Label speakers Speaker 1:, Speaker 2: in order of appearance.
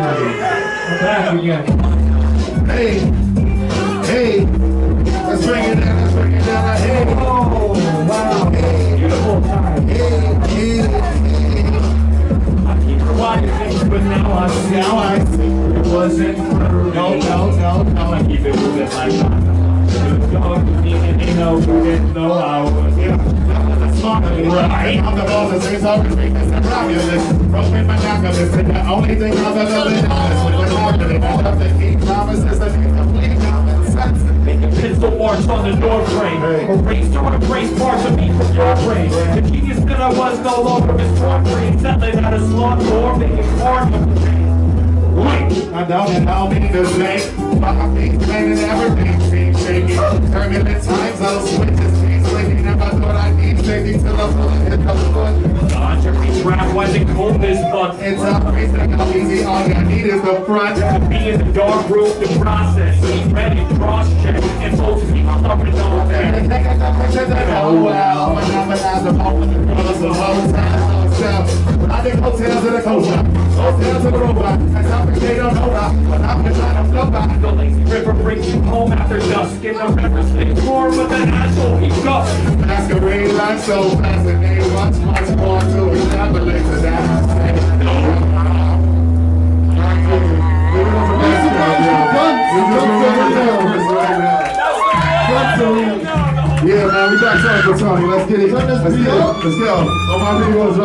Speaker 1: I'm back again.
Speaker 2: Hey, hey, let's bring it down, hey.
Speaker 1: Oh, wow.
Speaker 2: Hey,
Speaker 1: Beautiful time.
Speaker 2: hey.
Speaker 1: I keep rewinding, but now I see it wasn't for me. No. I keep it moving like that. Ain't no good, no hours.
Speaker 2: Right. I'm the boss of things over weakness and romulus. Broken monogamous, and the only thing I've ever been honest with is confident. I love to keep promises and complete common sense.
Speaker 1: Make a pencil march on the door frame. Erase to erase parts of me from your brain. The genius that I was no longer is brain. Settling out a slot door, making part of the pain.
Speaker 2: Wait, I don't mean to say, but I'm being and everything seems shaky. Turbulent times, those switches keep clicking. Never thought I'd need safety to the full hit the foot.
Speaker 1: Dodge every trap, why they cold this month.
Speaker 2: It's a reason how easy, all you need is the front.
Speaker 1: To be in the dark room, the process. Eat ready, cross-check, and most people up and on that.
Speaker 2: Oh well, when I'm alive, the moment the brothers of hotels. I think hotels in the coast, hotels in the robot. That's how they don't know that, but I'm the kind of flow back.
Speaker 1: The lazy river brings you home after dusk. In the river stays warm, but the asshole he guts.
Speaker 2: Masquerade like so fascinating, much more to extrapolate to that. Yeah, man, we back to Tony. Let's get it. Let's go. All my videos